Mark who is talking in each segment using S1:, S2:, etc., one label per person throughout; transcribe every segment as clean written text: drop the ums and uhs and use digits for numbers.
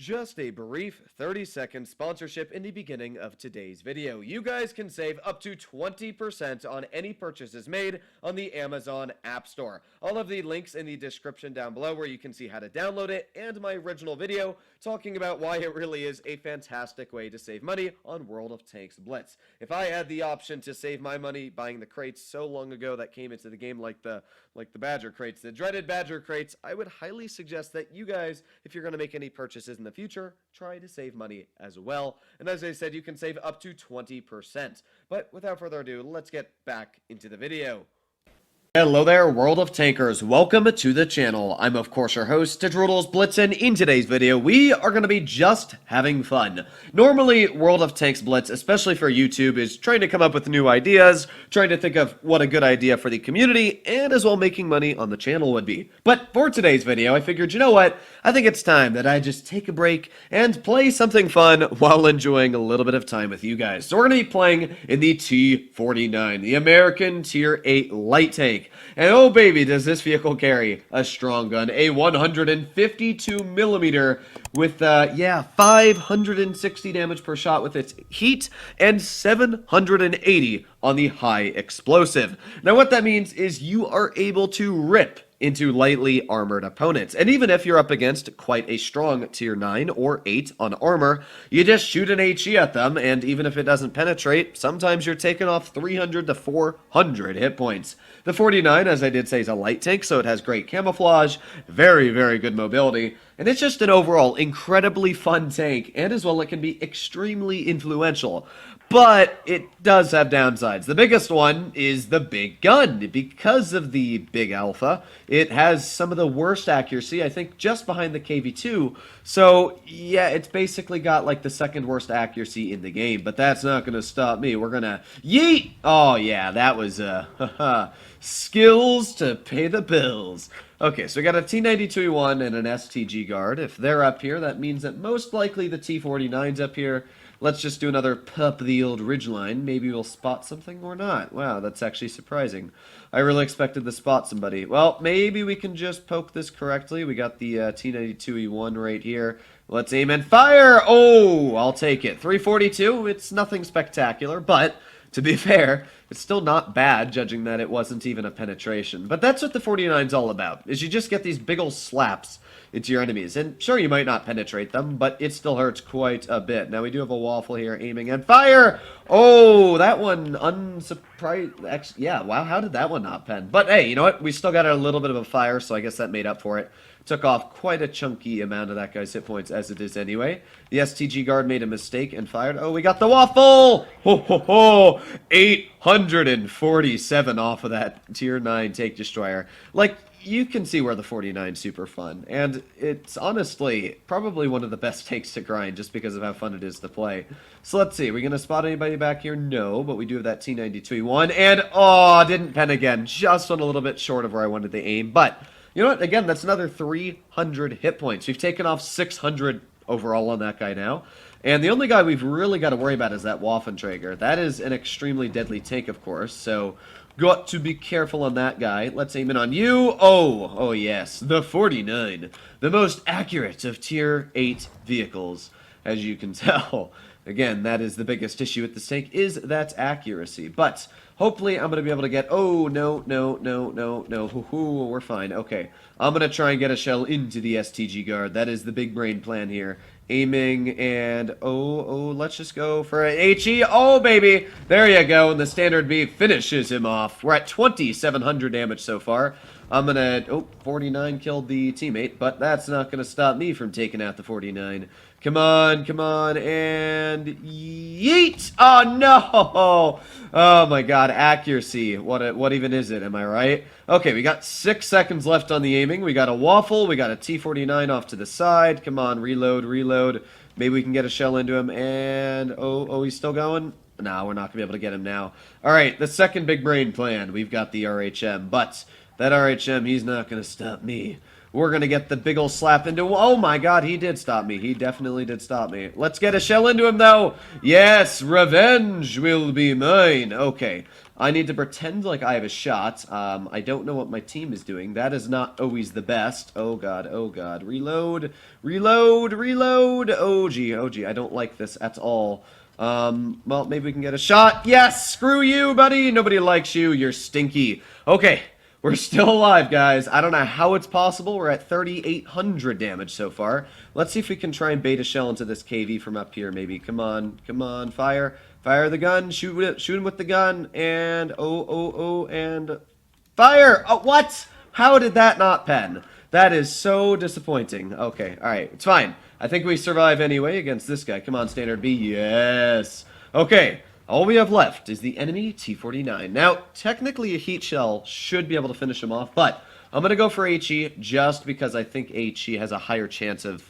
S1: Just a brief 30-second sponsorship in the beginning of today's video. You guys can save up to 20% on any purchases made on the Amazon App Store. All of the links in the description down below where you can see how to download it, and my original video talking about why it really is a fantastic way to save money on World of Tanks Blitz. If I had the option to save my money buying the crates so long ago that came into the game, like the Badger crates, the dreaded Badger crates, I would highly suggest that you guys, if you're going to make any purchases in the future, try to save money as well. And as I said, you can save up to 20%. But without further ado, let's get back into the video. Hello there, World of Tankers. Welcome to the channel. I'm of course your host, Blitz, and in today's video, we are going to be just having fun. Normally, World of Tanks Blitz, especially for YouTube, is trying to come up with new ideas, trying to think of what a good idea for the community, and as well making money on the channel would be. But for today's video, I figured, you know what? I think it's time that I just take a break and play something fun while enjoying a little bit of time with you guys. So we're going to be playing in the T-49, the American Tier 8 light tank. And oh baby, does this vehicle carry a strong gun, a 152 millimeter with 560 damage per shot with its heat and 780 on the high explosive. Now what that means is you are able to rip into lightly armored opponents. And even if you're up against quite a strong tier 9 or 8 on armor, you just shoot an HE at them, and even if it doesn't penetrate, sometimes you're taking off 300 to 400 hit points. The 49, as I did say, is a light tank, so it has great camouflage, very, very good mobility, and it's just an overall incredibly fun tank, and as well it can be extremely influential. But it does have downsides. The biggest one is the big gun. Because of the big alpha, it has some of the worst accuracy, I think, just behind the KV-2. So, yeah, it's basically got like the second worst accuracy in the game. But that's not going to stop me. We're going to yeet! Oh, yeah, that was, skills to pay the bills. Okay, so we got a T-92E1 and an STG guard. If they're up here, that means that most likely the T-49's up here. Let's just do another pup the old ridgeline. Maybe we'll spot something or not. Wow, that's actually surprising. I really expected to spot somebody. Well, maybe we can just poke this correctly. We got the T-92E1 right here. Let's aim and fire! Oh, I'll take it. 342, it's nothing spectacular, but to be fair, it's still not bad, judging that it wasn't even a penetration. But that's what the 49's all about, is you just get these big ol' slaps into your enemies. And sure, you might not penetrate them, but it still hurts quite a bit. Now, we do have a waffle here, aiming and fire! Oh, that one, unsurprised. Yeah, wow, how did that one not pen? But hey, you know what? We still got a little bit of a fire, so I guess that made up for it. Took off quite a chunky amount of that guy's hit points, as it is anyway. The STG guard made a mistake and fired. Oh, we got the waffle! Ho, ho, ho! 847 off of that tier 9 tank destroyer. Like, you can see where the 49's super fun. And it's honestly probably one of the best tanks to grind just because of how fun it is to play. So let's see. Are we going to spot anybody back here? No, but we do have that T-92E1. And, oh, didn't pen again. Just went a little bit short of where I wanted to aim. But you know what? Again, that's another 300 hit points. We've taken off 600 overall on that guy now. And the only guy we've really got to worry about is that Waffenträger. That is an extremely deadly tank, of course. So, got to be careful on that guy. Let's aim in on you. Oh yes. The 49. The most accurate of tier 8 vehicles, as you can tell. Again, that is the biggest issue with this tank, is that accuracy. But hopefully I'm going to be able to get... Oh, no. Hoo-hoo, we're fine. Okay. I'm going to try and get a shell into the STG guard. That is the big brain plan here. Aiming and... Oh, let's just go for an HE. Oh, baby. There you go. And the standard B finishes him off. We're at 2,700 damage so far. I'm going to... Oh, 49 killed the teammate, but that's not going to stop me from taking out the 49. Come on, and yeet! Oh, no! Oh, my God, accuracy. What even is it, am I right? Okay, we got 6 seconds left on the aiming. We got a waffle. We got a T-49 off to the side. Come on, reload. Maybe we can get a shell into him, and... Oh, he's still going? No, we're not going to be able to get him now. All right, the second big brain plan. We've got the RHM, but that RHM, he's not going to stop me. We're going to get the big ol' slap into... Oh my God, he did stop me. He definitely did stop me. Let's get a shell into him, though. Yes, revenge will be mine. Okay. I need to pretend like I have a shot. I don't know what my team is doing. That is not always the best. Oh god, oh god. Reload, reload, reload. Oh gee, oh gee. I don't like this at all. Well, maybe we can get a shot. Yes! Screw you, buddy! Nobody likes you. You're stinky. Okay. We're still alive, guys. I don't know how it's possible. We're at 3,800 damage so far. Let's see if we can try and bait a shell into this KV from up here, maybe. Come on, fire. Fire the gun, shoot him with the gun, and and fire! Oh, what? How did that not pen? That is so disappointing. Okay, alright, it's fine. I think we survive anyway against this guy. Come on, Standard B. Yes. Okay. All we have left is the enemy T-49. Now, technically a heat shell should be able to finish him off, but I'm going to go for HE just because I think HE has a higher chance of,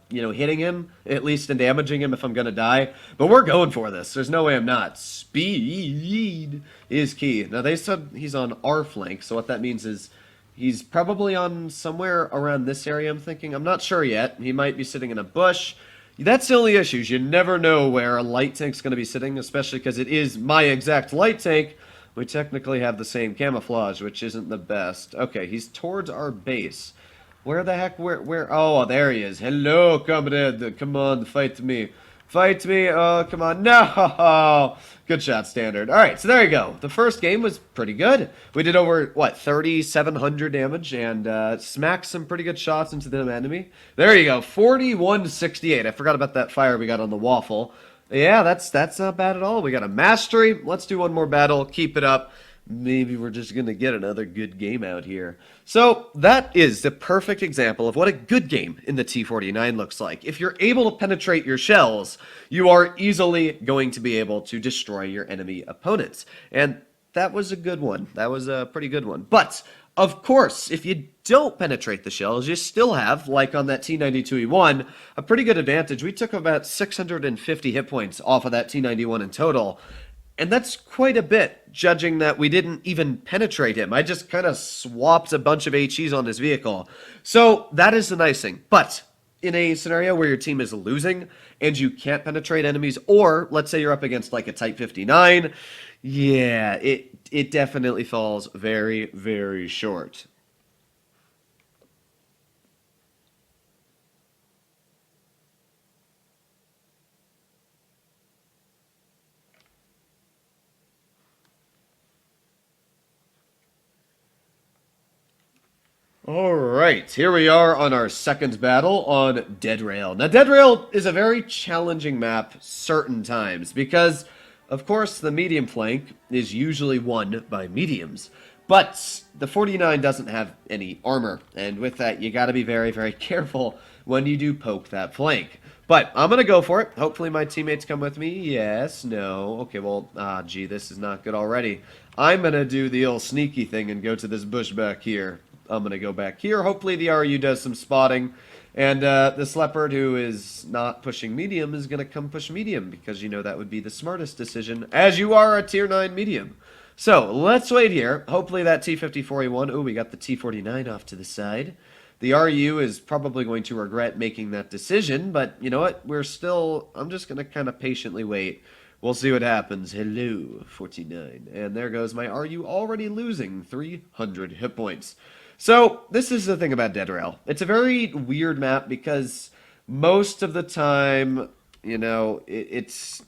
S1: hitting him, at least, and damaging him if I'm going to die. But we're going for this. There's no way I'm not. Speed is key. Now, they said he's on our flank, so what that means is he's probably on somewhere around this area, I'm thinking. I'm not sure yet. He might be sitting in a bush. That's the only issue. You never know where a light tank's going to be sitting, especially because it is my exact light tank. We technically have the same camouflage, which isn't the best. Okay, he's towards our base. Where the heck? Where? Oh, there he is. Hello, comrade. Come on, fight me. Fight me. Oh, come on. No! Good shot, Standard. Alright, so there you go. The first game was pretty good. We did over, 3,700 damage and smacked some pretty good shots into the enemy. There you go. 4168. I forgot about that fire we got on the waffle. Yeah, that's not bad at all. We got a mastery. Let's do one more battle. Keep it up. Maybe we're just going to get another good game out here. So that is the perfect example of what a good game in the T-49 looks like. If you're able to penetrate your shells, you are easily going to be able to destroy your enemy opponents. And that was a good one. That was a pretty good one. But, of course, if you don't penetrate the shells, you still have, like on that T-92E1, a pretty good advantage. We took about 650 hit points off of that T-91 in total. And that's quite a bit, judging that we didn't even penetrate him. I just kind of swapped a bunch of HEs on his vehicle. So that is the nice thing. But in a scenario where your team is losing and you can't penetrate enemies, or let's say you're up against like a Type 59, yeah, it definitely falls very, very short. Alright, here we are on our second battle on Dead Rail. Now, Dead Rail is a very challenging map certain times because, of course, the medium flank is usually won by mediums. But the 49 doesn't have any armor, and with that, you gotta be very, very careful when you do poke that flank. But I'm gonna go for it. Hopefully my teammates come with me. Yes, no. Okay, well, gee, this is not good already. I'm gonna do the old sneaky thing and go to this bush back here. I'm going to go back here. Hopefully the RU does some spotting. And this leopard who is not pushing medium is going to come push medium because, that would be the smartest decision as you are a tier 9 medium. So let's wait here. Hopefully that T-54E1. Oh, we got the T-49 off to the side. The RU is probably going to regret making that decision. But you know what? I'm just going to kind of patiently wait. We'll see what happens. Hello, 49. And there goes my RU already losing 300 hit points. So, this is the thing about Dead Rail. It's a very weird map because most of the time, it's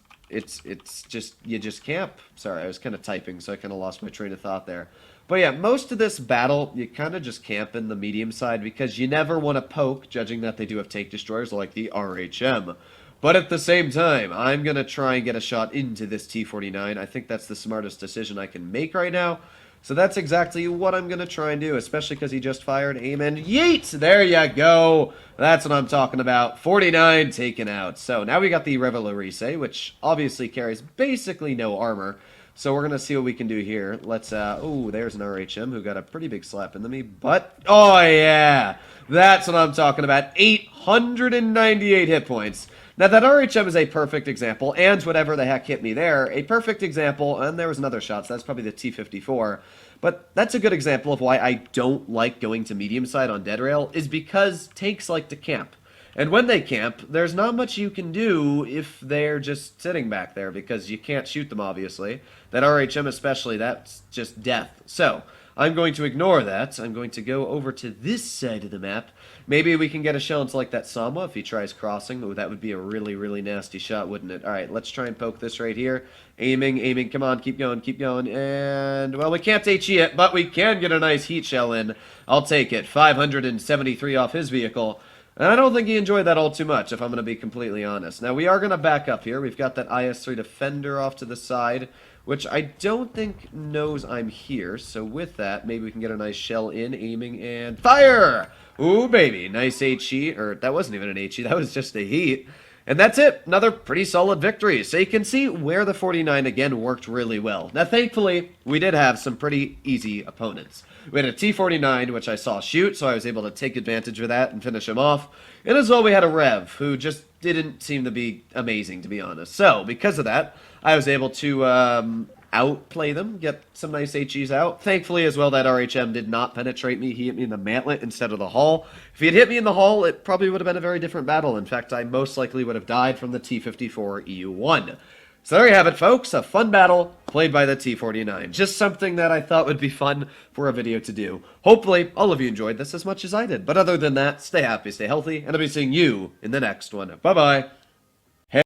S1: just, you just camp. Sorry, I was kind of typing, so I kind of lost my train of thought there. But yeah, most of this battle, you kind of just camp in the medium side because you never want to poke, judging that they do have tank destroyers like the RHM. But at the same time, I'm going to try and get a shot into this T-49. I think that's the smartest decision I can make right now. So that's exactly what I'm going to try and do, especially because he just fired aim and yeet! There you go! That's what I'm talking about. 49 taken out. So now we got the Reveillerise, which obviously carries basically no armor. So we're going to see what we can do here. Let's, oh, there's an RHM who got a pretty big slap into me, but, oh yeah! That's what I'm talking about. 898 hit points. Now, that RHM is a perfect example, and whatever the heck hit me there, a perfect example, and there was another shot, so that's probably the T-54, but that's a good example of why I don't like going to medium side on Dead Rail, is because tanks like to camp. And when they camp, there's not much you can do if they're just sitting back there, because you can't shoot them, obviously. That RHM especially, that's just death. So, I'm going to ignore that. I'm going to go over to this side of the map. Maybe we can get a shell into like that Sama if he tries crossing. Ooh, that would be a really, really nasty shot, wouldn't it? Alright, let's try and poke this right here. Aiming, come on, keep going. And, well, we can't HE it, but we can get a nice heat shell in. I'll take it. 573 off his vehicle. And I don't think he enjoyed that all too much, if I'm going to be completely honest. Now, we are going to back up here. We've got that IS-3 Defender off to the side, which I don't think knows I'm here. So with that, maybe we can get a nice shell in, aiming, and fire! Ooh, baby. Nice HE. Or, that wasn't even an HE. That was just a heat. And that's it. Another pretty solid victory. So you can see where the 49 again worked really well. Now, thankfully, we did have some pretty easy opponents. We had a T-49, which I saw shoot, so I was able to take advantage of that and finish him off. And as well, we had a Rev, who just didn't seem to be amazing, to be honest. So, because of that, I was able to outplay them, get some nice HEs out. Thankfully, as well, that RHM did not penetrate me. He hit me in the mantlet instead of the hull. If he had hit me in the hull, it probably would have been a very different battle. In fact, I most likely would have died from the T-54 EU-1. So there you have it, folks. A fun battle played by the T-49. Just something that I thought would be fun for a video to do. Hopefully, all of you enjoyed this as much as I did. But other than that, stay happy, stay healthy, and I'll be seeing you in the next one. Bye-bye.